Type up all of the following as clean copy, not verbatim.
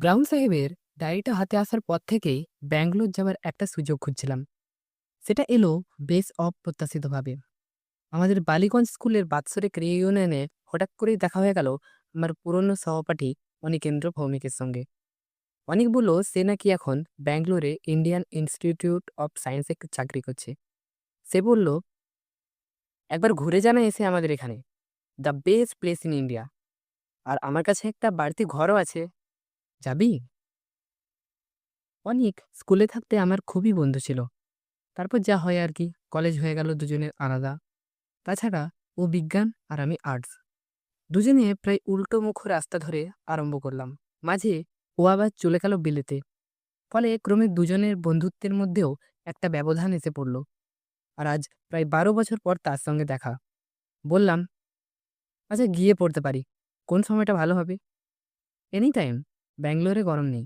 Brown সাহেবের ডায়েরিটা হাতে আসার পর থেকেই ব্যাঙ্গালোর যাওয়ার একটা সুযোগ খুঁজছিলাম। সেটা এলো বেশ অপ্রত্যাশিতভাবে। আমাদের বালিগঞ্জ স্কুলের বাৎসরিক রিইউনিয়নে হঠাৎ করেই দেখা হয়ে গেল আমার পুরনো সহপাঠী অনিকেন্দ্র ভৌমিকের সঙ্গে। অনেক বলল সে নাকি এখন ব্যাঙ্গালোরে ইন্ডিয়ান ইনস্টিটিউট অফ সায়েন্সে চাকরি করছে। সে বলল, একবার ঘুরে জানা এসে আমাদের এখানে, the best place in India. আর আমার কাছে একটা বাড়তি ঘরও আছে, যাবি? অনেক স্কুলে থাকতে আমার খুবই বন্ধু ছিল। তারপর যা হয় আর কি, কলেজ হয়ে গেল দুজনের আলাদা। তাছাড়া ও বিজ্ঞান আর আমি আর্টস। দুজনে প্রায় উল্টো মুখ রাস্তা ধরে আরম্ভ করলাম। মাঝে ও আবার চলে গেল বিলেতে। ফলে ক্রমে দুজনের বন্ধুত্বের মধ্যেও একটা ব্যবধান এসে পড়ল। আর আজ প্রায় 12 বছর পর তার সঙ্গে দেখা। বললাম, আচ্ছা গিয়ে পড়তে পারি, কোন সময়টা ভালো হবে? Any time. ব্যাঙ্গালোরে গরম নেই।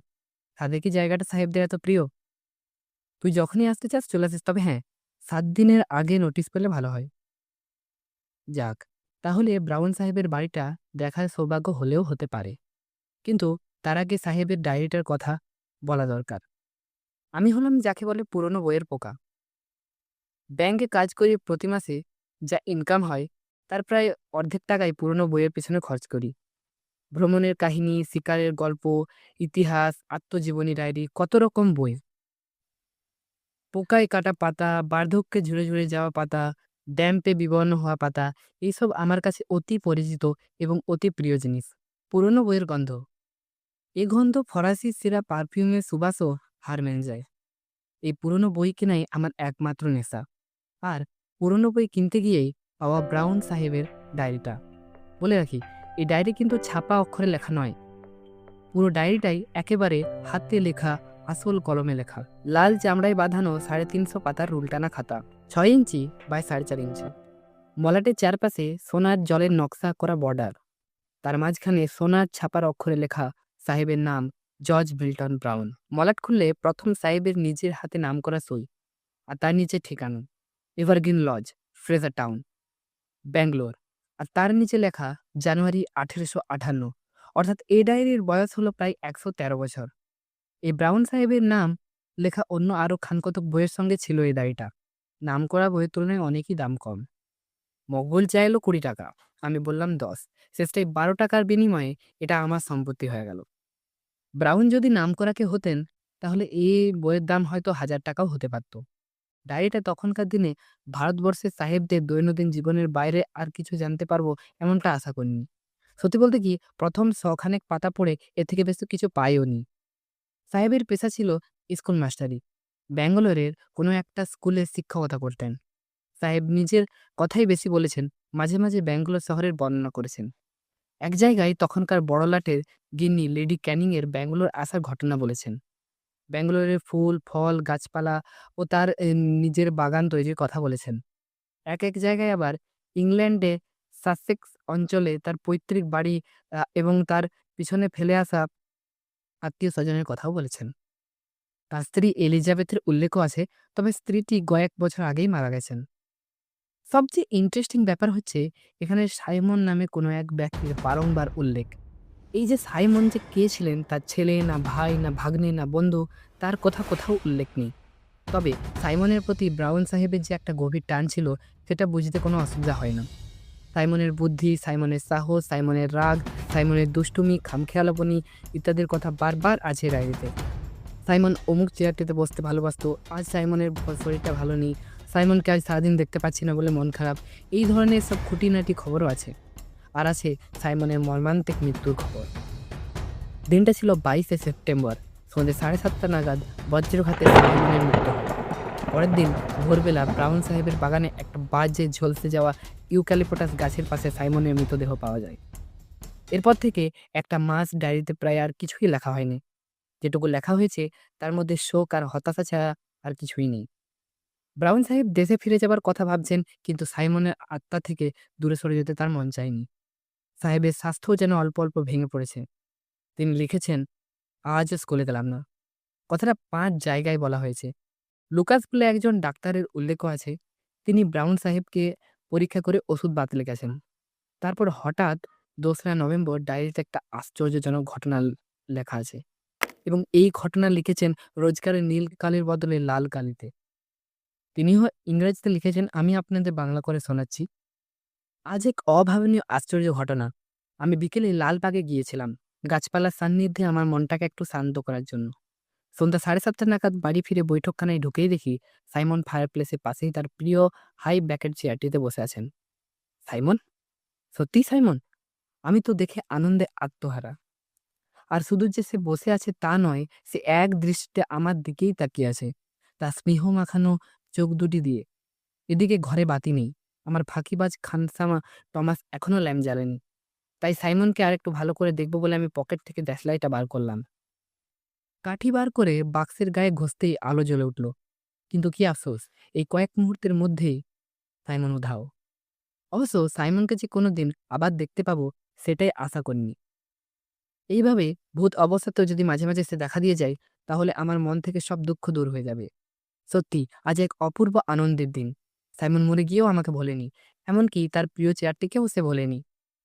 তাদের কি জায়গাটা সাহেবদের এত প্রিয়? তুই যখনই আসতে চাস চলে আসিস, তবে হ্যাঁ, 7 দিনের আগে নোটিশ পেলে ভালো হয়। যাক, তাহলে ব্রাউন সাহেবের বাড়িটা দেখার সৌভাগ্য হলেও হতে পারে। কিন্তু তার আগে সাহেবের ডায়েরিটার কথা বলা দরকার। আমি হলাম যাকে বলে পুরনো বইয়ের পোকা। ব্যাংকে কাজ করে প্রতি মাসে যা ইনকাম হয় তার প্রায় অর্ধেক টাকাই পুরনো বইয়ের পেছনে খরচ করি। ভ্রমণের কাহিনী, শিকারের গল্প, ইতিহাস, আত্মজীবনী ডায়েরি, কত রকম বই। পোকায় কাটা পাতা, বার্ধক্যে ঝুরে ঝুরে যাওয়া পাতা, ড্যাম্পে বিবর্ণ হওয়া পাতা, এইসব আমার কাছে অতি পরিচিত এবং অতি প্রিয় জিনিস। পুরনো বইয়ের গন্ধ, এই গন্ধ ফরাসি সেরা পারফিউমের সুবাসও হার মেনে যায়। এই পুরনো বই কেনাই আমার একমাত্র নেশা। আর পুরনো বই কিনতে গিয়েই পাওয়া ব্রাউন সাহেবের ডায়েরিটা। বলে রাখি, এই ডায়েরি কিন্তু ছাপা অক্ষরে লেখা নয়। পুরো ডায়েরিটাই একেবারে হাতে লেখা, আসল কলমে লেখা। লাল চামড়ায় বাঁধানো 350 পাতার রুলটানা খাতা, 6 ইঞ্চি বাই 4.5 ইঞ্চি। মলাটের চারপাশে সোনার জলের নকশা করা বর্ডার। তার মাঝখানে সোনার ছাপার অক্ষরে লেখা সাহেবের নাম, জর্জ মিল্টন ব্রাউন। মলাট খুললে প্রথম সাহেবের নিজের হাতে নাম করা সই, আর তার নিচে ঠিকানা, Evergreen Lodge, Fraser Town, Bangalore. আর তার নিচে লেখা জানুয়ারি 1858। অর্থাৎ এই ডায়েরির বয়স হলো প্রায় 113 বছর। এই ব্রাউন সাহেবের নাম লেখা অন্য আরো খানকতক বইয়ের সঙ্গে ছিল এই ডায়েরিটা। নাম করা বইয়ের তুলনায় অনেকই দাম কম। মকবুল চাইলো 20 টাকা, আমি বললাম 10। শেষটায় 12 টাকার বিনিময়ে এটা আমার সম্পত্তি হয়ে গেল। ব্রাউন যদি নামকরা কেউ হতেন, তাহলে এই বইয়ের দাম হয়তো 1000 টাকাও হতে পারত। ডায়েরিটা তখনকার দিনে ভারতবর্ষের সাহেবদের দৈনন্দিন জীবনের বাইরে আর কিছু জানতে পারবো এমনটা আশা করিনি। সত্যি বলতে কি, প্রথম শখানেক পাতা পড়ে এর থেকে বেশি কিছু পাইও নি। সাহেবের পেশা ছিল স্কুল মাস্টারি। ব্যাঙ্গালোরের কোনো একটা স্কুলে শিক্ষকতা করতেন। সাহেব নিজের কথাই বেশি বলেছেন, মাঝে মাঝে ব্যাঙ্গালোর শহরের বর্ণনা করেছেন। এক জায়গায় তখনকার বড়লাটের গিন্নি লেডি ক্যানিং এর ব্যাঙ্গালোর আসার ঘটনা বলেছেন। ব্যাঙ্গালোরের ফুল, ফল, গাছপালা ও তার নিজের বাগান তৈরির কথা বলেছেন। এক জায়গায় আবার ইংল্যান্ডে সাসেক্স অঞ্চলে তার পৈতৃক বাড়ি এবং তার পিছনে ফেলে আসা আত্মীয়স্বজনের কথাও বলেছেন। তার স্ত্রী এলিজাবেথের উল্লেখও আছে, তবে স্ত্রীটি কয়েক বছর আগেই মারা গেছেন। সবচেয়ে ইন্টারেস্টিং ব্যাপার হচ্ছে এখানে সাইমন নামে কোনো এক ব্যক্তির বারংবার উল্লেখ। এই যে সাইমন যে কে ছিলেন, তার ছেলে না ভাই না ভাগ্নে না বন্ধু, তার কথা কোথাও উল্লেখ নেই। তবে সাইমনের প্রতি ব্রাউন সাহেবের যে একটা গভীর টান ছিল, সেটা বুঝতে কোনো অসুবিধা হয় না। সাইমনের বুদ্ধি, সাইমনের সাহস, সাইমনের রাগ, সাইমনের দুষ্টুমি, খামখেয়ালাপনি ইত্যাদির কথা বারবার আছে ডায়েরিতে। সাইমন অমুক চেয়ারটিতে বসতে ভালোবাসতো, আজ সাইমনের শরীরটা ভালো নেই, সাইমনকে আজ সারাদিন দেখতে পাচ্ছি না বলে মন খারাপ, এই ধরনের সব খুঁটিনাটি খবরও আছে। আর আছে সাইমনের মর্মান্তিক মৃত্যুর খবর। দিনটা ছিল 22শে সেপ্টেম্বর, সন্ধ্যে 7:30 নাগাদ বজ্রঘাতে সাইমনের মৃত্যু হয়। পরের দিন ভোরবেলা ব্রাউন সাহেবের বাগানে একটা বাজে ঝলসে যাওয়া ইউক্যালিপটাস গাছের পাশে সাইমনের মৃতদেহ পাওয়া যায়। এরপর থেকে একটা মাস ডায়েরিতে প্রায় আর কিছুই লেখা হয়নি। যেটুকু লেখা হয়েছে তার মধ্যে শোক আর হতাশা ছাড়া আর কিছুই নেই। ব্রাউন সাহেব দেশে ফিরে যাবার কথা ভাবছেন, কিন্তু সাইমনের আত্মা থেকে দূরে সরে যেতে তার মন চায়নি। সাহেবের স্বাস্থ্যও যেন অল্প অল্প ভেঙে পড়েছে। তিনি লিখেছেন, আজও স্কুলে গেলাম না। কথাটা 5 জায়গায় বলা হয়েছে। লুকাস বলে একজন ডাক্তারের উল্লেখ আছে। তিনি ব্রাউন সাহেবকে পরীক্ষা করে ওষুধ বাতলে লিখেছেন। তারপর হঠাৎ 2রা নভেম্বর ডায়েরিতে একটা আশ্চর্যজনক ঘটনা লেখা আছে। এবং এই ঘটনা লিখেছেন রোজকারের নীল কালির বদলে লাল কালিতে। তিনিও ইংরেজিতে লিখেছেন, আমি আপনাদের বাংলা করে শোনাচ্ছি। আজ এক অভাবনীয় আশ্চর্য ঘটনা। আমি বিকেলে লালবাগে গিয়েছিলাম গাছপালার সান্নিধ্যে আমার মনটাকে একটু শান্ত করার জন্য। সন্ধ্যা 7:30 নাগাদ বাড়ি ফিরে বৈঠকখানায় ঢুকেই দেখি সাইমন ফায়ারপ্লেসের পাশেই তার প্রিয় হাই ব্যাকের চেয়ারটিতে বসে আছেন। সাইমন? সত্যিই সাইমন? আমি তো দেখে আনন্দে আত্মহারা। আর শুধু যে সে বসে আছে তা নয়, সে এক দৃষ্টিতে আমার দিকেই তাকিয়ে আছে, তার স্নেহ মাখানো চোখ দুটি দিয়ে। এদিকে ঘরে বাতি নেই। আমার ফাঁকিবাজ খানসামা টমাস এখনো ল্যাম্প জ্বালেনি। তাই সাইমনকে আরেকটু ভালো করে দেখব বলে আমি পকেট থেকে দেশলাইটা বার করলাম। কাঠি বার করে বাক্সের গায়ে ঘষতেই আলো জ্বলে উঠল। কিন্তু কি আফসোস, এই কয়েক মুহূর্তের মধ্যেই সাইমন উধাও। অবশ্য সাইমনকে যে কোনোদিন আবার দেখতে পাবো সেটাই আশা করিনি। এইভাবে ভূত অবস্থাতেও যদি মাঝে মাঝে সে দেখা দিয়ে যায়, তাহলে আমার মন থেকে সব দুঃখ দূর হয়ে যাবে। সত্যি আজ এক অপূর্ব আনন্দের দিন। সাইমন মরে গিয়েও আমাকে ভোলেনি, এমনকি তার প্রিয় চেয়ারটিকেও সে ভোলেনি।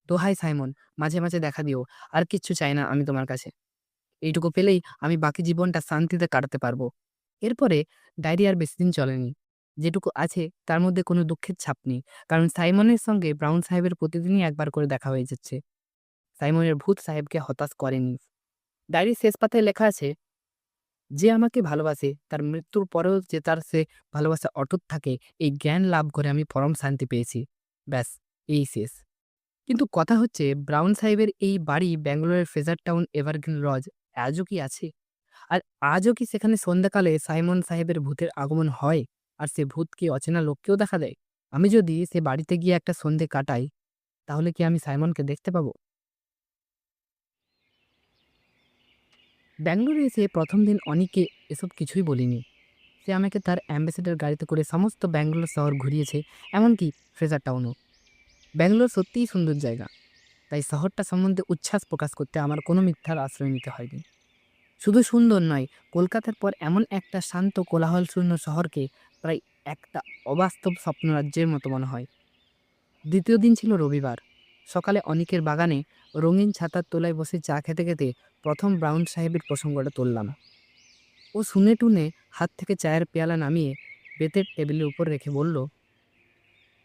দোহাই সাইমন, মাঝে মাঝে দেখা দিও। আর কিচ্ছু চাই না আমি তোমার কাছে। এইটুকু পেলেই আমি বাকি জীবনটা শান্তিতে কাটাতে পারবো। এরপরে ডায়েরি আর বেশি দিন চলেনি। যেটুকু আছে তার মধ্যে কোনো দুঃখের ছাপ নেই, কারণ সাইমনের সঙ্গে ব্রাউন সাহেবের প্রতিদিনই একবার করে দেখা হয়ে যাচ্ছে। সাইমনের ভূত সাহেবকে হতাশ করেনি। ডায়েরির শেষ পাতায় লেখা আছে, যে আমাকে ভালোবাসে তার মৃত্যুর পরেও যে তার সে ভালোবাসা অটুট থাকে, এই জ্ঞান লাভ করে আমি পরম শান্তি পেয়েছি। ব্যাস, এই শেষ। কিন্তু কথা হচ্ছে, ব্রাউন সাহেবের এই বাড়ি ব্যাঙ্গালোরের ফ্রেজার টাউন এভারগ্রিন লজ আজও কি আছে? আর আজও কি সেখানে সন্ধ্যাকালে সাইমন সাহেবের ভূতের আগমন হয়? আর সে ভূত কি অচেনা লোককেও দেখা দেয়? আমি যদি সে বাড়িতে গিয়ে একটা সন্ধে কাটাই, তাহলে কি আমি সাইমনকে দেখতে পাবো? ব্যাঙ্গালোরে এসে প্রথম দিন অনিককে এসব কিছুই বলিনি। সে আমাকে তার অ্যাম্বাসেডর গাড়িতে করে সমস্ত ব্যাঙ্গালোর শহর ঘুরিয়েছে, এমনকি ফ্রেজার টাউনও। ব্যাঙ্গালোর সত্যিই সুন্দর জায়গা। তাই শহরটা সম্বন্ধে উচ্ছ্বাস প্রকাশ করতে আমার কোনো মিথ্যার আশ্রয় নিতে হয়নি। শুধু সুন্দর নয়, কলকাতার পর এমন একটা শান্ত কোলাহলশূন্য শহরকে প্রায় একটা অবাস্তব স্বপ্নরাজ্যের মতো মনে হয়। দ্বিতীয় দিন ছিল রবিবার। সকালে অনিকের বাগানে রঙিন ছাতার তলায় বসে চা খেতে খেতে প্রথম ব্রাউন সাহেবের প্রসঙ্গটা তুললাম। ও শুনে টুনে হাত থেকে চায়ের পেয়ালা নামিয়ে বেতের টেবিলের উপর রেখে বলল,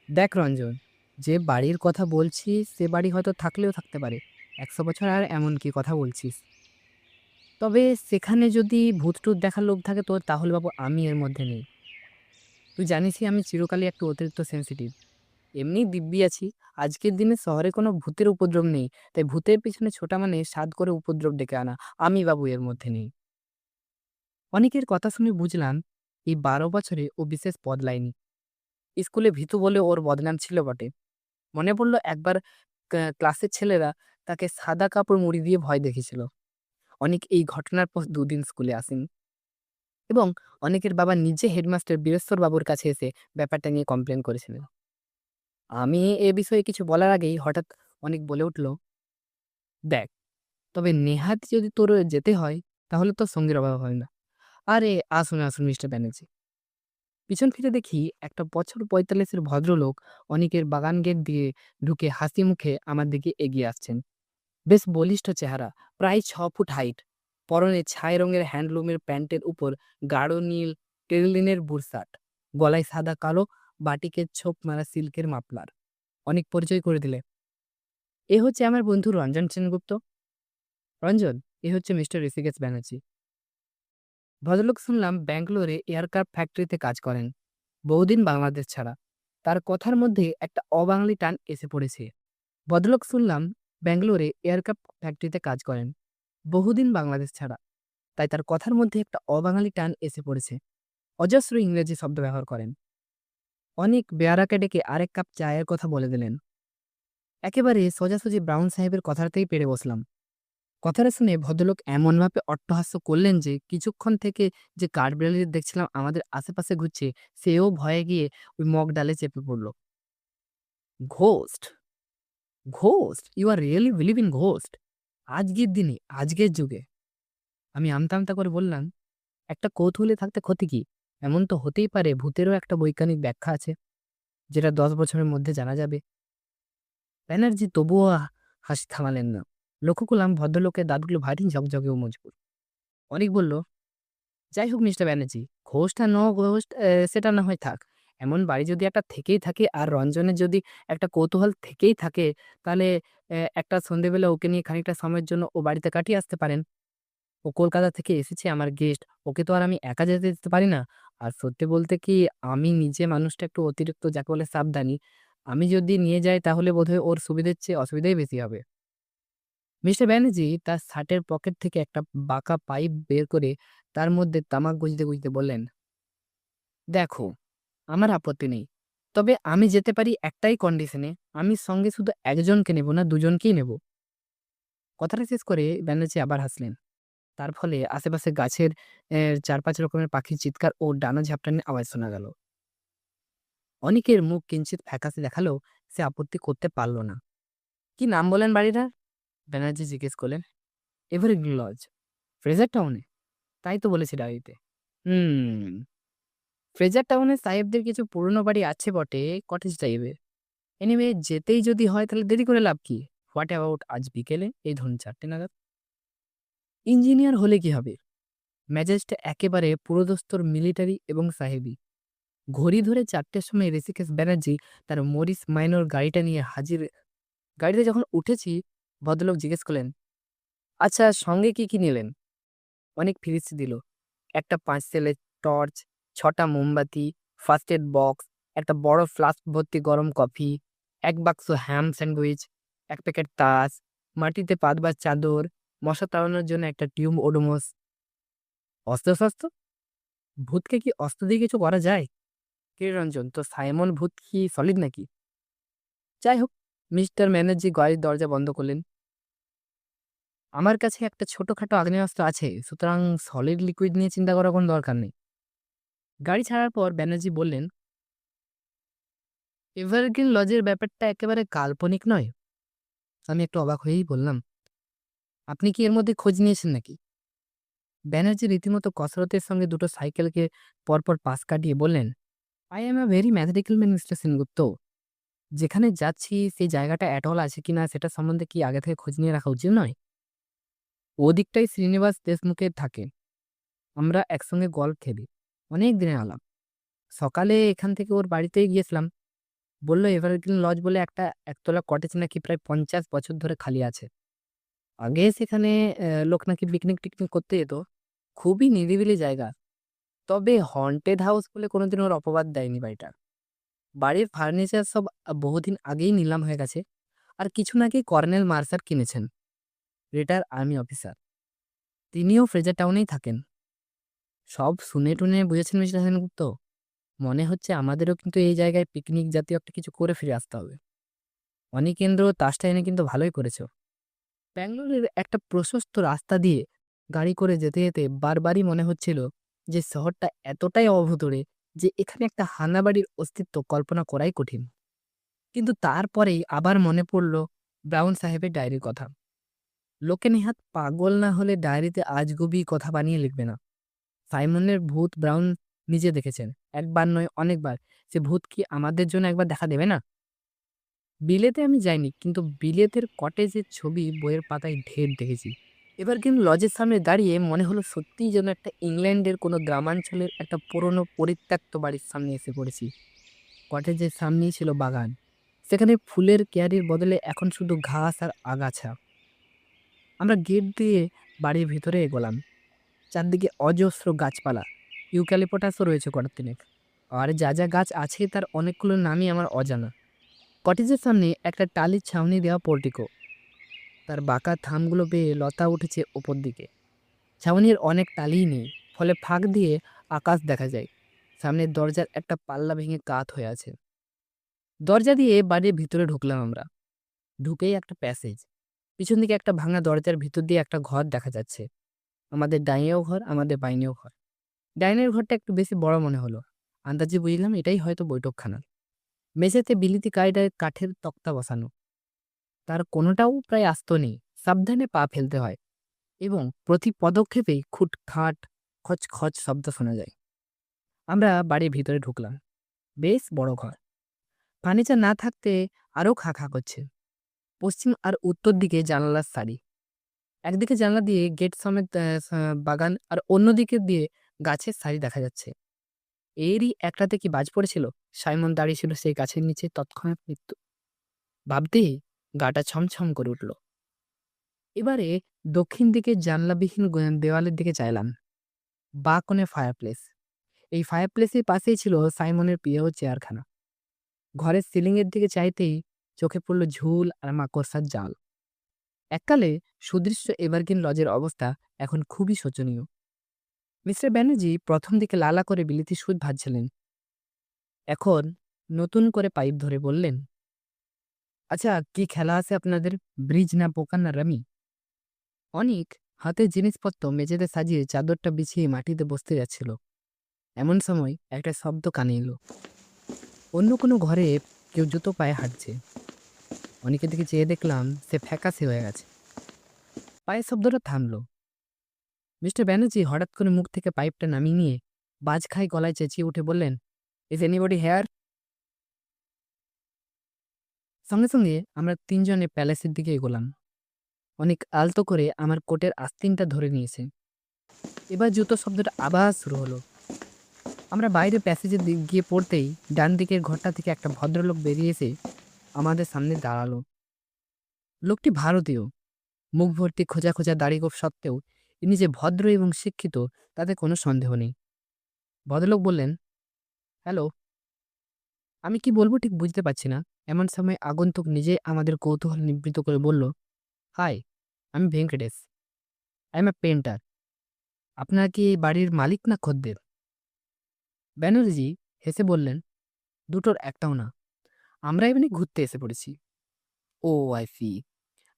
দেখ রঞ্জন, যে বাড়ির কথা বলছিস সে বাড়ি হয়তো থাকলেও থাকতে পারে 100 বছর, আর এমন কি কথা বলছিস। তবে সেখানে যদি ভূত-টুত দেখার লোভ থাকে তোর, তাহলে বাবু আমি এর মধ্যে নেই। তুই জানিসই আমি চিরকালই একটু অতিরিক্ত সেনসিটিভ। এমনিই দিব্যি আছি। আজকের দিনে শহরে কোনো ভূতের উপদ্রব নেই। তাই ভূতের পিছনে ছোটা মানে সাধ করে উপদ্রব ডেকে আনা। আমি বাবু এর মধ্যে নেই। অনেকের কথা শুনে বুঝলাম এই 12 বছরে ও বিশেষ বদলায়নি। স্কুলে ভীতু বলে ওর বদনাম ছিল বটে। মনে পড়ল একবার ক্লাসের ছেলেরা তাকে সাদা কাপড় মুড়ি দিয়ে ভয় দেখিয়েছিল। অনেক এই ঘটনার পর 2 দিন স্কুলে আসেনি। এবং অনেকের বাবা নিজে হেডমাস্টার বীরেশ্বর বাবুর কাছে এসে ব্যাপারটা নিয়ে কমপ্লেন করেছিলেন। আমি এ বিষয়ে কিছু বলার আগেই হঠাৎ অনেক বলে উঠল, দেখ, তবে নেহাত যদি তোর যেতে হয় তাহলে তোর সঙ্গীর অভাব হয় না। আরে আসুন আসুন মিস্টার ব্যানার্জি। পিছন ফিরে দেখি একটা বছর 45-এর ভদ্রলোক অনেকের বাগান গেট দিয়ে ঢুকে হাসি মুখে আমার দিকে এগিয়ে আসছেন। বেশ বলিষ্ঠ চেহারা, প্রায় 6 ফুট হাইট। পরনে ছাই রঙের হ্যান্ডলুমের প্যান্টের উপর গাঢ় নীল টেরিলিনের বুরসাট, গলায় সাদা কালো বাটিকের ছোপ মারা সিল্কের মাফলার। অনেক পরিচয় করে দিলে, এ হচ্ছে আমার বন্ধু রঞ্জন সেনগুপ্ত। রঞ্জন, এ হচ্ছে মিস্টার ঋষিকেশ ব্যানার্জি। ভদ্রলোক শুনলাম ব্যাঙ্গালোরে এয়ারক্রাফট ফ্যাক্টরিতে কাজ করেন, বহুদিন বাংলাদেশ ছাড়া। তার কথার মধ্যে একটা অবাঙালি টান এসে পড়েছে। ভদ্রলোক শুনলাম ব্যাঙ্গালোরে এয়ারক্রাফট ফ্যাক্টরিতে কাজ করেন, বহুদিন বাংলাদেশ ছাড়া। তাই তার কথার মধ্যে একটা অবাঙালি টান এসে পড়েছে। অজস্র ইংরেজি শব্দ ব্যবহার করেন। অনেক বেয়ারাকে ডেকে আরেক কাপ চায়ের কথা বলে দিলেন। একেবারে সোজাসুজি ব্রাউন সাহেবের কথাতেই পেরে বসলাম। কথাটা শুনে ভদ্রলোক এমনভাবে অট্টহাস্য করলেন যে কিছুক্ষণ থেকে যে কাঠবিড়ালি দেখছিলাম আমাদের আশেপাশে ঘুরছে, সেও ভয়ে গিয়ে ওই মগ ডালে চেপে পড়ল। Ghost? Ghost? You are really believe in ghost? আজকের দিনে, আজকের যুগে? আমি আমতা আমতা করে বললাম, একটা কৌতূহলী থাকতে ক্ষতি কি? এমন তো হতেই পারে ভূতেরও একটা বৈজ্ঞানিক ব্যাখ্যা আছে, যেটা 10 বছরের মধ্যে জানা যাবে। ব্যানার্জি তবুও হাসি থামালেন না। লক্ষ্য করলাম ভদ্রলোকের দাঁতগুলো ভারী ঝকঝকে ও মজবুত। অনিক বলল, যাই হোক মিস্টার ব্যানার্জি, ঘোস্ট আর ন ঘোস্ট সেটা না হয় থাক। এমন বাড়ি যদি একটা থেকেই থাকে আর রঞ্জনের যদি একটা কৌতূহল থেকেই থাকে, তাহলে একটা সন্ধ্যেবেলা ওকে নিয়ে খানিকটা সময়ের জন্য ও বাড়িতে কাটিয়ে আসতে পারেন। ও কলকাতা থেকে এসেছে আমার গেস্ট। ওকে তো আর আমি একা যেতে দিতে পারি না। আর সত্যি বলতে কি, আমি নিজে মানুষটা একটু অতিরিক্ত যাকে বলে সাবধানী। আমি যদি নিয়ে যাই তাহলে বোধহয় ওর সুবিধের চেয়ে অসুবিধাই বেশি হবে। মিস্টার ব্যানার্জি তার শার্টের পকেট থেকে একটা বাঁকা পাইপ বের করে তার মধ্যে তামাক গুঁজতে গুঁজতে বললেন, দেখো, আমার আপত্তি নেই। তবে আমি যেতে পারি একটাই কন্ডিশনে। আমি সঙ্গে শুধু একজনকে নেব না, দুজনকেই নেব। কথাটা শেষ করে ব্যানার্জি আবার হাসলেন। তার ফলে আশেপাশে গাছের ৪-৫ রকমের পাখির চিৎকার ও ডানা ঝাপটানির আওয়াজ শোনা গেল। অনিকের মুখ কিঞ্চিত ফ্যাকাশে দেখালো, সে আপত্তি করতে পারল না। কি নাম বলেন বাড়িটার? ব্যানার্জি জিজ্ঞেস করলেন। এভারগ্রিন লজ, ফ্রেজার টাউনে? তাই তো বলেছি ডায়েরিতে। হুম, ফ্রেজার টাউনে সাহেবদের কিছু পুরনো বাড়ি আছে বটে, কটেজ টাইপের। এনিওয়ে, যেতেই যদি হয় তাহলে দেরি করে লাভ কি? হোয়াট অ্যাবাউট আজ বিকেলে এই ধরুন ৪টে নাগাদ? ইঞ্জিনিয়ার হলে কি হবে? মেজাজটা একেবারে পুরোদস্তুর মিলিটারি এবং সাহেবি। ঘড়ি ধরে ৪টের সময় ঋষিকেশ ব্যানার্জি তার মরিস মাইনর গাড়িটা নিয়ে হাজির। গাড়িতে যখন উঠেছি, ভদ্রলোক জিজ্ঞেস করলেন, আচ্ছা, সঙ্গে কি কি নিলেন? অনেক ফিরিস্তি দিল। একটা ৫ সেলের টর্চ, ৬টা মোমবাতি, ফার্স্ট এড বক্স, একটা বড় ফ্লাস্ক ভর্তি গরম কফি, ১ বাক্স হ্যাম স্যান্ডউইচ, ১ প্যাকেট তাস, মাটিতে পাতবার চাদর, মশা তাড়ানোর জন্য একটা টিউব ওডোমস। অস্ত্রশস্ত্র? ভূতকে কি অস্ত্র দিয়ে কিছু করা যায়? কে রঞ্জন, তো সাইমন ভূত কি সলিড নাকি? যাই হোক, মিস্টার ব্যানার্জি গাড়ির দরজা বন্ধ করলেন। আমার কাছে একটা ছোটখাটো আগ্নেয়াস্ত্র আছে, সুতরাং সলিড লিকুইড নিয়ে চিন্তা করার কোনো দরকার নেই। গাড়ি ছাড়ার পর ব্যানার্জি বললেন, এভারগ্রিন লজের ব্যাপারটা একেবারে কাল্পনিক নয়? আমি একটু অবাক হয়েই বললাম, আপনি কি এর মধ্যে খোঁজ নিয়েছেন নাকি? ব্যানার্জি রীতিমতো কসরতের সঙ্গে দুটো সাইকেলকে পরপর পাশ কাটিয়ে বললেন, I am a very mathematical man mister Sengupta. যেখানে যাচ্ছি সেই জায়গাটা অ্যাটল আছে কিনা সেটা সম্বন্ধে কি আগে থেকে খোঁজ নিয়ে রাখা উচিত নয়? ওদিকটাই শ্রীনিবাস দেশমুখের থাকে। আমরা একসঙ্গে গল্ফ খেলি। অনেক দিনের আলাপ। সকালে এখান থেকে ওর বাড়িতেই গিয়েছিলাম। বলল এভারগ্রিন লজ বলে একটা একতলা কটেজ নাকি প্রায় ৫০ বছর ধরে খালি আছে। আগে সেখানে লোক নাকি পিকনিক-টিকনিক করতে যেত। খুবই নিরিবিলি জায়গা। তবে হন্টেড হাউস বলে কোনোদিন ওর অপবাদ দেয়নি বাড়িটা। বাড়ির ফার্নিচার সব বহুদিন আগেই নিলাম হয়ে গেছে। আর কিছু নাকি কর্নেল মার্সার কিনেছেন, রিটায়ার্ড আর্মি অফিসার। তিনিও ফ্রেজার টাউনেই থাকেন। সব শুনে টুনে বুঝেছেন মিস্টার সেনগুপ্ত? মনে হচ্ছে আমাদেরও কিন্তু এই জায়গায় পিকনিক জাতীয় একটা কিছু করে ফিরে আসতে হবে। অনিকেন্দ্র তাসটা এনে কিন্তু ভালোই করেছো। ব্যাঙ্গালোরের একটা প্রশস্ত রাস্তা দিয়ে গাড়ি করে যেতে যেতে বারবারই মনে হচ্ছিল যে শহরটা এতটাই অভূতরে যে এখানে একটা হানাবাড়ির অস্তিত্ব কল্পনা করাই কঠিন। কিন্তু তারপরেই আবার মনে পড়ল ব্রাউন সাহেবের ডায়েরির কথা। লোকে নেহাত পাগল না হলে ডায়েরিতে আজগুবি কথা বানিয়ে লিখবে না। সাইমনের ভূত ব্রাউন নিজে দেখেছেন, একবার নয় অনেকবার। সে ভূত কি আমাদের জন্য একবার দেখা দেবে না? বিলেতে আমি যাইনি, কিন্তু বিলেতের কটেজের ছবি বইয়ের পাতায় ঢের দেখেছি। এবার কিন্তু লজের সামনে দাঁড়িয়ে মনে হলো সত্যিই যেন একটা ইংল্যান্ডের কোনো গ্রামাঞ্চলের একটা পুরনো পরিত্যক্ত বাড়ির সামনে এসে পড়েছি। কটেজের সামনেই ছিল বাগান। সেখানে ফুলের কেয়ারির বদলে এখন শুধু ঘাস আর আগাছা। আমরা গেট দিয়ে বাড়ির ভিতরে এগোলাম। চারদিকে অজস্র গাছপালা, ইউক্যালিপটাসও রয়েছে কটা তিনেক। আর যা যা গাছ আছে তার অনেকগুলো নামই আমার অজানা। কটেজের সামনে একটা টালির ছাউনি দেওয়া পোর্টিকো, তার বাঁকা থামগুলো বেয়ে লতা উঠেছে ওপর দিকে। ছাউনির অনেক টালিই নেই, ফলে ফাঁক দিয়ে আকাশ দেখা যায়। সামনের দরজার একটা পাল্লা ভেঙে কাত হয়ে আছে। দরজা দিয়ে বাড়ির ভিতরে ঢুকলাম আমরা। ঢুকেই একটা প্যাসেজ, পিছন দিকে একটা ভাঙা দরজার ভিতর দিয়ে একটা ঘর দেখা যাচ্ছে। আমাদের ডাইনেও ঘর, আমাদের বাইনেও ঘর। ডাইনের ঘরটা একটু বেশি বড় মনে হলো। আন্দাজে বুঝলাম এটাই হয়তো বৈঠকখানা। মেঝেতে বিলিতি কাঠের তক্তা বসানো, তার কোনোটাও প্রায় আস্ত নেই। সাবধানে পা ফেলতে হয় এবং প্রতি পদক্ষেপেই খুটখাট খচখচ শব্দ শোনা যায়। আমরা বাড়ির ভিতরে ঢুকলাম। বেশ বড় ঘর। ফার্নিচার না থাকতে আরও খা খা করছে। পশ্চিম আর উত্তর দিকে জানালার সারি। একদিকে জানলা দিয়ে গেট সমেত বাগান আর অন্যদিকে দিয়ে গাছের সারি দেখা যাচ্ছে। এরই একটাতে কি বাজ পড়েছিল? সাইমন দাঁড়িয়ে ছিল সেই গাছের নিচে, তৎক্ষণাৎ মৃত্যু। ভাবতেই গাটা ছমছম করে উঠল। এবারে দক্ষিণ দিকে জানলাবিহীন দেওয়ালের দিকে চাইলাম। বাঁ কোণে ফায়ারপ্লেস। এই ফায়ারপ্লেসের পাশেই ছিল সাইমনের প্রিয় চেয়ারখানা। ঘরের সিলিং এর দিকে চাইতেই চোখে পড়ল ঝুল আর মাকড়সার জাল। এককালে সুদৃশ্য এভারগ্রিন লজের অবস্থা এখন খুবই শোচনীয়। মিস্টার ব্যানার্জি প্রথম দিকে লালা করে বিলিতি সুদ ভাজছিলেন। এখন নতুন করে পাইপ ধরে বললেন, আচ্ছা, কি খেলা আছে আপনাদের? ব্রিজ না পোকার না রামি? অনেক হাতের জিনিসপত্র মেঝেতে সাজিয়ে চাদরটা বিছিয়ে মাটিতে বসতে যাচ্ছিল। এমন সময় একটা শব্দ কানে এলো। অন্য কোনো ঘরে কেউ জুতো পায়ে হাঁটছে। অনেকের দিকে চেয়ে দেখলাম সে ফ্যাকাশে হয়ে গেছে। পায়ের শব্দটা থামলো। মিস্টার ব্যানার্জি হঠাৎ করে মুখ থেকে পাইপটা নামিয়ে নিয়ে বাজ খাই গলায় চেঁচিয়ে উঠে বললেন, ইজ এনিবডি হেয়ার? সঙ্গে সঙ্গে আমরা তিনজনে প্যালেসের দিকে এগোলাম। অনেক আলতো করে আমার কোটের আস্তিনটা ধরে নিয়েছে। এবার জুতো শব্দটা আবার শুরু হলো। আমরা বাইরে প্যাসেজের দিক গিয়ে পড়তেই ডান দিকের ঘরটা থেকে একটা ভদ্রলোক বেরিয়ে এসে আমাদের সামনে দাঁড়ালো। লোকটি ভারতীয়। মুখ ভর্তি খোঁজা খোঁজা দাড়িগোঁফ সত্ত্বেও ইনি যে ভদ্র এবং শিক্ষিত তাতে কোনো সন্দেহ নেই। ভদ্রলোক বললেন, হ্যালো। আমি কি বলবো ঠিক বুঝতে পারছি না। এমন সময় আগন্তুক নিজে আমাদের কৌতূহল নিবৃত্ত করে বলল, হাই, আমি Venkatesh. I M A painter. আপনারা কি এই বাড়ির মালিক না খদ্দের? ব্যানার্জি হেসে বললেন, দুটোর একটাও না। আমরা এমনি ঘুরতে এসে পড়েছি। ও, আই সি।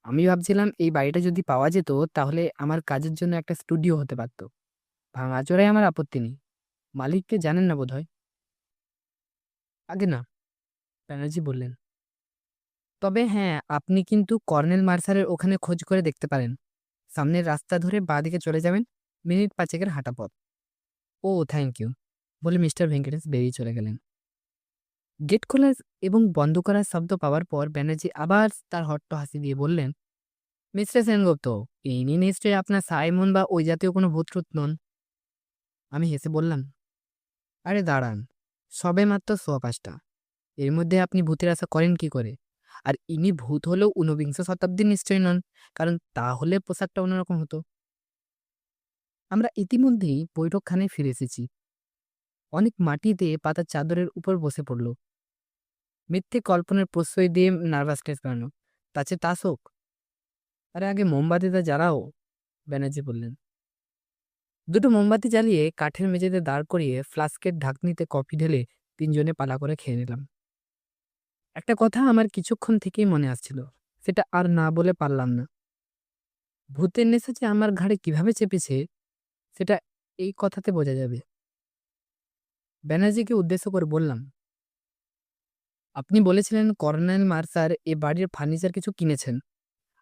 আমি ভাবছিলাম এই বাড়িটা যদি পাওয়া যেত তাহলে আমার কাজের জন্য একটা স্টুডিও হতে পারত। ভাঙাচোরায় আমার আপত্তি নেই। মালিককে জানেন না বোধহয়? আগে না, ব্যানার্জি বললেন। তবে হ্যাঁ, আপনি কিন্তু কর্নেল মার্সারের ওখানে খোঁজ করে দেখতে পারেন। সামনের রাস্তা ধরে বাঁদিকে চলে যাবেন, মিনিট ৫ হাঁটা পথ। ও, থ্যাংক ইউ, বলে মিস্টার ভেঙ্কটেশ বেরিয়ে চলে গেলেন। গেট খোলা এবং বন্ধ করার শব্দ পাওয়ার পর ব্যানার্জি আবার তার হট্ট হাসি দিয়ে বললেন, মিস্টার সেনগুপ্ত, ইনি নিশ্চয়ই আপনার সাইমন বা ওই জাতীয় কোনো ভূতটুত নন। আমি হেসে বললাম, আরে দাঁড়ান, সবে মাত্র সোয়া ৫টা। এর মধ্যে আপনি ভূতের আশা করেন কি করে? আর ইনি ভূত হলেও ঊনবিংশ শতাব্দীর নিশ্চয়ই নন, কারণ তাহলে পোশাকটা অন্যরকম হতো। আমরা ইতিমধ্যেই বৈঠকখানায় ফিরে এসেছি। অনেক মাটিতে পাতা চাদরের উপর বসে পড়ল। মিথ্যে কল্পনার প্রশ্রয় দিয়ে নার্ভাসনেস বাড়ানো, তাছে তাস হোক। আরে আগে মোমবাতিটা জ্বালাও, ব্যানার্জি বললেন। দুটো মোমবাতি জ্বালিয়ে কাঠের মেঝেতে দাঁড় করিয়ে ফ্লাস্কের ঢাকনিতে কফি ঢেলে তিনজনে পালা করে খেয়ে নিলাম। একটা কথা আমার কিছুক্ষণ থেকেই মনে আসছিল, সেটা আর না বলে পারলাম না। ভূতের নেশা যে আমার ঘাড়ে কিভাবে চেপেছে সেটা এই কথাতে বোঝা যাবে। ব্যানার্জিকে উদ্দেশ্য করে বললাম, আপনি বলেছিলেন কর্নেল মার্সার এ বাড়ির ফার্নিচার কিছু কিনেছেন।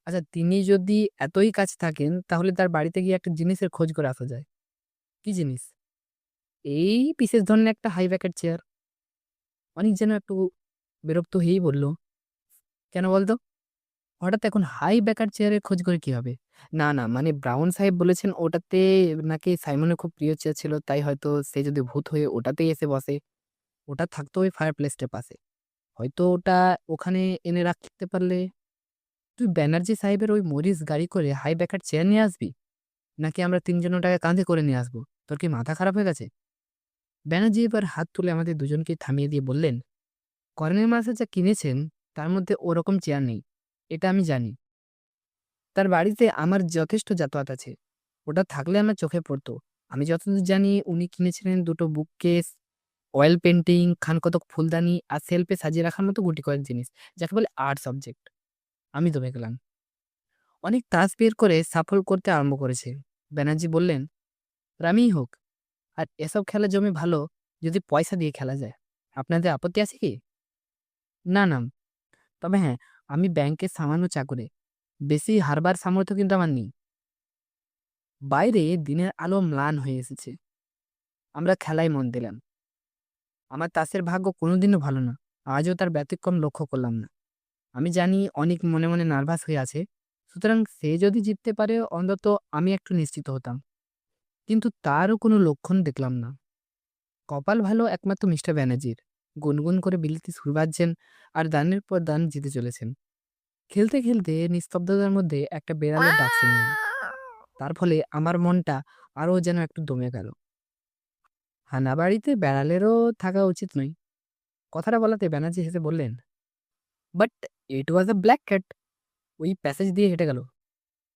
আচ্ছা, তিনি যদি এতই কাছে থাকেন তাহলে তার বাড়িতে গিয়ে একটা জিনিসের খোঁজ করে আসা যায়। কি জিনিস? এই বিশেষ ধরনের একটা হাই ব্যাকের চেয়ার। অনেক যেন একটু বিরক্ত হয়েই বলল, কেন বলতো? হঠাৎ এখন হাই ব্যাকার চেয়ারের খোঁজ করে কি হবে? না না, মানে ব্রাউন সাহেব বলেছেন ওটাতে নাকি সাইমনের খুব প্রিয় চেয়ার ছিল, তাই হয়তো সে যদি ভূত হয়ে ওটাতেই এসে বসে। ওটা থাকতো ওই ফায়ার প্লেসটার পাশে, হয়তো ওটা ওখানে এনে রাখতে পারলে। তুই ব্যানার্জি সাহেবের ওই মরিস গাড়ি করে হাই ব্যাকার চেয়ার নিয়ে আসবি, নাকি আমরা তিনজন ওটাকে কাঁধে করে নিয়ে আসবো? তোর কি মাথা খারাপ হয়ে গেছে? ব্যানার্জি এবার হাত তুলে আমাদের দুজনকে থামিয়ে দিয়ে বললেন, কর্নেল মার্শাল যা কিনেছেন তার মধ্যে ওরকম চেয়ার নেই, এটা আমি জানি। তার বাড়িতে আমার যথেষ্ট যাতায়াত আছে। ওটা থাকলে আমার চোখে পড়তো। আমি যতদূর জানি উনি কিনেছিলেন দুটো বুককেস, অয়েল পেন্টিং, খানকতক ফুলদানি আর শেলফে সাজিয়ে রাখার মতো গুটি কয়েক জিনিস, যাকে বলে আর্ট সাবজেক্ট। আমি দমে গেলাম। অনেক তাস বের করে সাফল করতে আরম্ভ করেছে। ব্যানার্জি বললেন, রামিই হোক। আর এসব খেলা জমে ভালো যদি পয়সা দিয়ে খেলা যায়। আপনাদের আপত্তি আছে কি? না না, তবে হ্যাঁ, আমি ব্যাংকের সামান্য চাকরে, বেশি হারবার সামর্থ্য কিন্তু আমার নেই। বাইরে দিনের আলো ম্লান হয়ে এসেছে। আমরা খেলায় মন দিলাম। আমার তাসের ভাগ্য কোনোদিনও ভালো না। আজও তার ব্যতিক্রম লক্ষ্য করলাম না। আমি জানি অনেক মনে মনে নার্ভাস হয়ে আছে। সুতরাং সে যদি জিততে পারে অন্তত আমি একটু নিশ্চিত হতাম। কিন্তু তারও কোনো লক্ষণ দেখলাম না। কপাল ভালো একমাত্র মিস্টার ব্যানার্জির। গুনগুন করে বিলিতি সুর বাজছেন আর দানের পর দান জিতে চলেছেন। খেলতে খেলতে নিস্তব্ধতার মধ্যে একটা বেড়ালের ডাক শুনলাম। তার ফলে আমার মনটা আরও যেন একটু দমে গেল। হানাবাড়িতে বেড়ালেরও থাকা উচিত নয়। কথাটা বলাতে ব্যানার্জি হেসে বললেন, but it was a black cat. ওই প্যাসেজ দিয়ে হেঁটে গেল।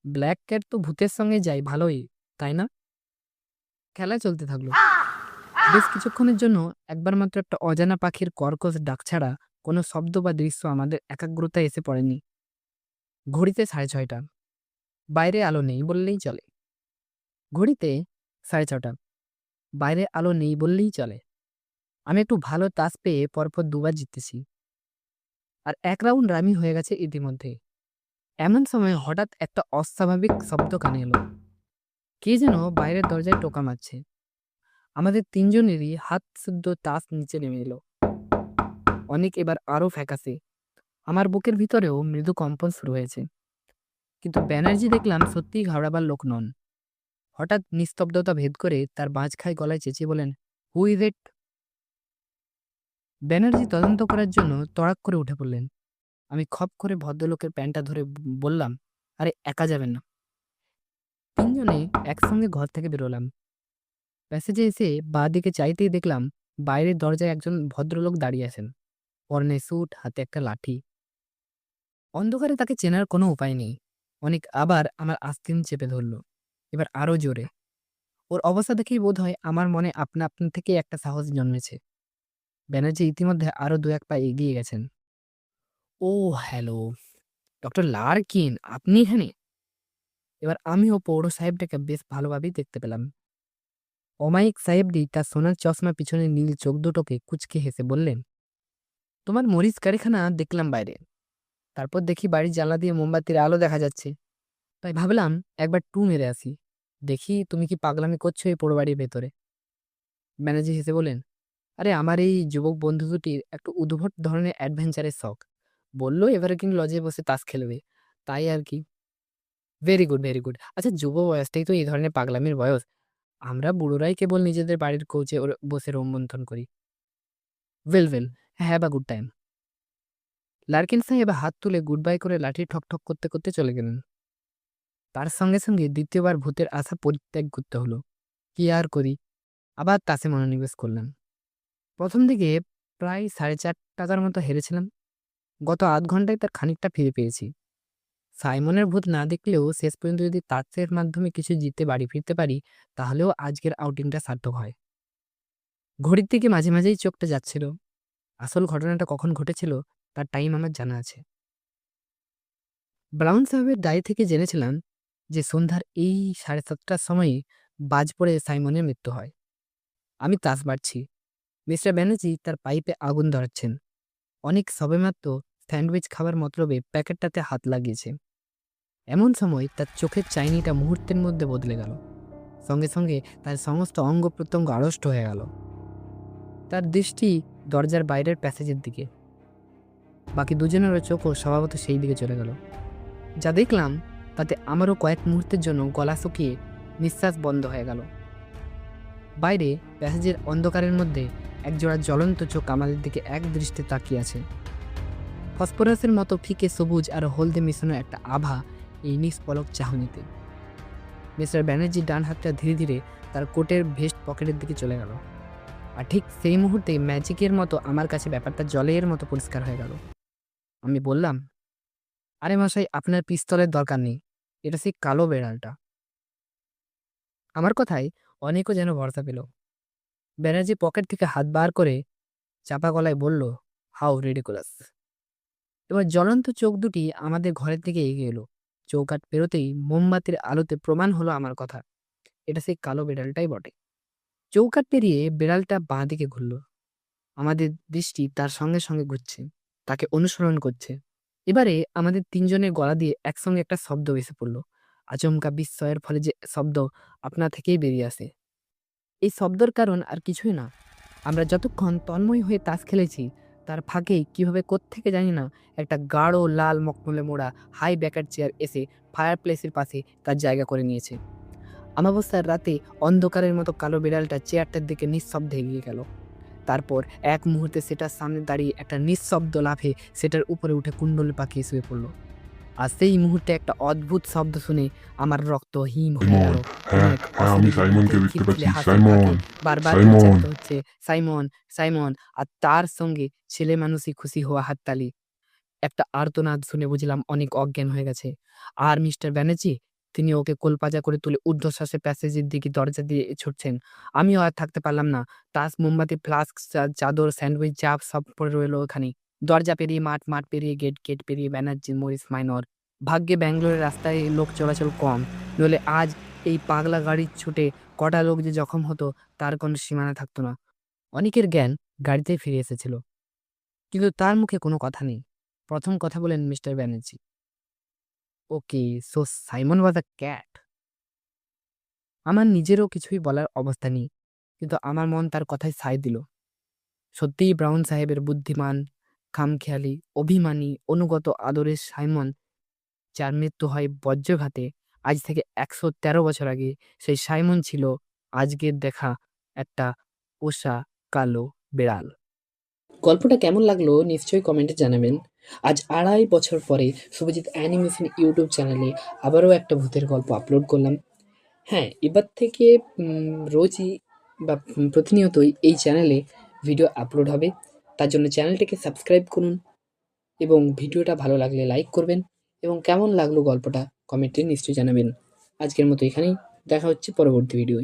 ব্ল্যাক ক্যাট তো ভূতের সঙ্গে যায় ভালোই, তাই না? খেলা চলতে থাকলো। বেশ কিছুক্ষণের জন্য একবার মাত্র একটা অজানা পাখির কর্কশ ডাক ছাড়া কোনো শব্দ বা দৃশ্য আমাদের একাগ্রতায় এসে পড়েনি। ঘড়িতে 6:30। বাইরে আলো নেই বললেই চলে। ঘড়িতে 6:30। বাইরে আলো নেই বললেই চলে। আমি একটু ভালো তাস পেয়ে পরপর দুবার জিতেছি। আর এক রাউন্ড রামি হয়ে গেছে ইতিমধ্যে। এমন সময় হঠাৎ একটা অস্বাভাবিক শব্দ কানে এলো। কে যেন বাইরের দরজায় টোকা মারছে। আমাদের তিনজনেরই হাত শুদ্ধ তাস নিচে নেমে এলো। অনেক এবার আরো ফ্যাকাসে। আমার বুকের ভিতরেও মৃদু কম্পন শুরু হয়েছে। কিন্তু ব্যানার্জি দেখলাম সত্যিই ঘাবড়াবার লোক নন। হঠাৎ নিস্তব্ধতা ভেদ করে তার বাঁচখায় গলায় চেঁচিয়ে বলেন, হু ইজ ইট? ব্যানার্জি তদন্ত করার জন্য তড়াক করে উঠে পড়লেন। আমি খপ করে ভদ্রলোকের প্যান্টটা ধরে বললাম, আরে একা যাবেন না। তিনজনে একসঙ্গে ঘর থেকে বেরোলাম। প্যাসেজে এসে বাঁ দিকে চাইতেই দেখলাম বাইরের দরজায় একজন ভদ্রলোক দাঁড়িয়ে আছেন। পরনে স্যুট, হাতে একটা লাঠি। অন্ধকারে তাকে চেনার কোনো উপায় নেই। অনেক আবার আমার আস্তিন চেপে ধরল। এবার আরো জোরে। ওর অবস্থা দেখেই বোধ হয় আমার মনে আপনা আপনা থেকে একটা সাহস জন্মেছে। ব্যানার্জি ইতিমধ্যে আরো দু এক পা এগিয়ে গেছেন। ও হ্যালো, ডক্টর লার্কিন, আপনি এখানে? এবার আমিও পৌর সাহেবটাকে বেশ ভালোভাবেই দেখতে পেলাম। অমায়িক সাহেবটি তার সোনার চশমা পিছনে নীল চোখ দুটোকে কুঁচকে হেসে বললেন, তোমার মরিচ কারখানা দেখলাম বাইরে। তারপর দেখি বাড়ির জানলা দিয়ে মোমবাতির আলো দেখা যাচ্ছে। তাই ভাবলাম একবার টু মেরে আসি। দেখি তুমি কি পাগলামি করছো এই পোড়ো বাড়ির ভেতরে। ব্যানার্জি হেসে বলেন, আরে আমার এই যুবক বন্ধু দুটির একটু উদ্ভট ধরনের অ্যাডভেঞ্চারের শখ। বললো এভারগ্রিন লজে বসে তাস খেলবে, তাই আর কি। Very good, very good. আচ্ছা, যুব বয়সটাই তো এই ধরনের পাগলামির বয়স। আমরা বুড়োরাই কেবল নিজেদের বাড়ির কোচে বসে রোমন্থন করি। Well well, have a good time. Larkin সাহেব হাত তুলে গুড বাই করে লাঠি ঠক ঠক করতে করতে চলে গেলেন। তার সঙ্গে সঙ্গে দ্বিতীয়বার ভূতের আশা পরিত্যাগ করতে হলো। কি আর করি, আবার তাসে মনোনিবেশ করলাম। প্রথম দিকে প্রায় 4.5 টাকার মতো হেরেছিলাম। গত আধ ঘন্টায় তার খানিকটা ফিরে পেয়েছি। সাইমনের ভূত না দেখলেও শেষ পর্যন্ত যদি তাসের মাধ্যমে কিছু জিতে বাড়ি ফিরতে পারি, তাহলেও আজকের আউটিংটা সার্থক হয়। ঘড়ির দিকে মাঝে মাঝেই চোখটা যাচ্ছিল। আসল ঘটনাটা কখন ঘটেছিল তার টাইম আমার জানা আছে। ব্রাউন সাহেবের ডায়েরি থেকে জেনেছিলাম যে সন্ধ্যার এই 7:30টার সময়ই বাজ পড়ে সাইমনের মৃত্যু হয়। আমি তাস বাড়ছি। মিস্টার ব্যানার্জি তার পাইপে আগুন ধরাচ্ছেন। অনেক সবেমাত্র স্যান্ডউইচ খাবার মতলবে প্যাকেটটাতে হাত লাগিয়েছে। এমন সময় তার চোখের চাইনিটা মুহূর্তের মধ্যে বদলে গেল। সঙ্গে সঙ্গে তার সমস্ত অঙ্গ প্রত্যঙ্গ আড়ষ্ট হয়ে গেল। তার দৃষ্টি দরজার বাইরের প্যাসেজের দিকে। বাকি দুজনেরও চোখও স্বভাবত সেই দিকে চলে গেল। যা দেখলাম তাতে আমারও কয়েক মুহূর্তের জন্য গলা শুকিয়ে নিঃশ্বাস বন্ধ হয়ে গেল। বাইরে প্যাসেজের অন্ধকারের মধ্যে একজোড়া জ্বলন্ত চোখ আমাদের দিকে এক দৃষ্টিতে তাকিয়ে আছে। ফসফরাসের মতো ফিকে সবুজ আর হলদে মিশানো একটা আভা এই নিষ্পলক চাহনিতে। মিস্টার ব্যানার্জির ডান হাতটা ধীরে ধীরে তার কোটের ভেস্ট পকেটের দিকে চলে গেল। আর ঠিক সেই মুহূর্তে ম্যাজিকের মতো আমার কাছে ব্যাপারটা জলের মতো পরিষ্কার হয়ে গেল। আমি বললাম, আরে মশাই, আপনার পিস্তলের দরকার নেই। এটা সেই কালো বেড়ালটা। আমার কথায় অনেকও যেন ভরসা পেল। ব্যানার্জি পকেট থেকে হাত বার করে চাপা গলায় বলল, হাউ রিডিকুলাস। এবার জ্বলন্ত চোখ দুটি আমাদের ঘরের দিকে এগিয়ে এলো। চৌকাঠ পেরোতেই মোমবাতির আলোতে প্রমাণ হলো আমার কথা। এটা সেই কালো বেড়ালটাই বটে। চৌকাঠ পেরিয়ে বেড়ালটা বাঁ দিকে ঘুরল। আমাদের দৃষ্টি তার সঙ্গে সঙ্গে ঘুরছে, তাকে অনুসরণ করছে। এবারে আমাদের তিনজনের গলা দিয়ে একসঙ্গে একটা শব্দ ভেসে পড়ল। আচমকা বিস্ময়ের ফলে যে শব্দ আপনা থেকেই বেরিয়ে আসে। এই শব্দের কারণ আর কিছুই না। আমরা যতক্ষণ তন্ময় হয়ে তাস খেলেছি তার ফাঁকেই কীভাবে কোত্থেকে জানি না একটা গাঢ় লাল মখমলে মোড়া হাই ব্যাকার চেয়ার এসে ফায়ারপ্লেসের পাশে তার জায়গা করে নিয়েছে। অমাবস্যার রাতে অন্ধকারের মতো কালো বিড়ালটা চেয়ারটার দিকে নিঃশব্দে এগিয়ে গেল। তারপর এক মুহূর্তে সেটার সামনে দাঁড়িয়ে একটা নিঃশব্দ লাফে সেটার উপরে উঠে কুণ্ডলি পাকিয়ে শুয়ে পড়ল। আর সেই মুহূর্তে একটা অদ্ভুত শব্দ শুনে আমার রক্ত হিম হয়ে গেল। হ্যাঁ, এক হ্যাঁ, আমি অশরীরী সাইমনকে ভূতের দেখতে খিলখিলে পাচ্ছি। হাসির সাইমন, ফাঁকে বারবার সাইমন। উচ্চারিত হচ্ছে, সাইমন, সাইমন। আর তার সঙ্গে ছেলে মানুষই খুশি হওয়া হাততালি। একটা আর্তনাদ শুনে বুঝলাম অনেক অজ্ঞান হয়ে গেছে। আর মিস্টার ব্যানার্জি তিনি ওকে কোলপাজা করে তুলে ঊর্ধ্বশ্বাসে প্যাসেজের দিকে দরজা দিয়ে ছুটছেন। আমিও আর থাকতে পারলাম না। টাস, মোমবাতি, ফ্লাস্ক, চাদর, স্যান্ডউইচ যা সব পড়ে রইল ওখানে। দরজা পেরিয়ে মাঠ, মাঠ পেরিয়ে গেট, গেট পেরিয়ে ব্যানার্জি মরিস মাইনর। ভাগ্যে ব্যাঙ্গালোরের রাস্তায় লোক চলাচল কম, নইলে আজ এই পাগলা গাড়ির ছুটে কটা লোক যে জখম হতো তার কোনো সীমানা থাকতো না। অনেকের জ্ঞান গাড়িতেই ফিরে এসেছিল, কিন্তু তার মুখে কোনো কথা নেই। প্রথম কথা বলেন মিস্টার ব্যানার্জি, ওকে, সো সাইমন ওয়াজ আ ক্যাট। আমার নিজেরও কিছুই বলার অবস্থা নেই, কিন্তু আমার মন তার কথায় সায় দিল। সত্যিই ব্রাউন সাহেবের বুদ্ধিমান, খামখেয়ালি, অভিমানী, অনুগত আদরের সাইমন, যার মৃত্যু হয় বজ্রঘাতে আজ থেকে ১১৩ বছর আগে, সেই সাইমন ছিল আজকের দেখা একটা পোষা কালো বেড়াল। গল্পটা কেমন লাগলো নিশ্চয়ই কমেন্টে জানাবেন। আজ ২.৫ বছর পরে শুভজিৎ অ্যানিমেশন ইউটিউব চ্যানেলে আবারও একটা ভূতের গল্প আপলোড করলাম। হ্যাঁ, এবার থেকে রোজই বা প্রতিনিয়তই এই চ্যানেলে ভিডিও আপলোড হবে। তার জন্য চ্যানেলটিকে সাবস্ক্রাইব করুন এবং ভিডিওটা ভালো লাগলে লাইক করবেন এবং কেমন লাগলো গল্পটা কমেন্টে নিশ্চয়ই জানাবেন। আজকের মতো এখানেই, দেখা হচ্ছে পরবর্তী ভিডিওয়।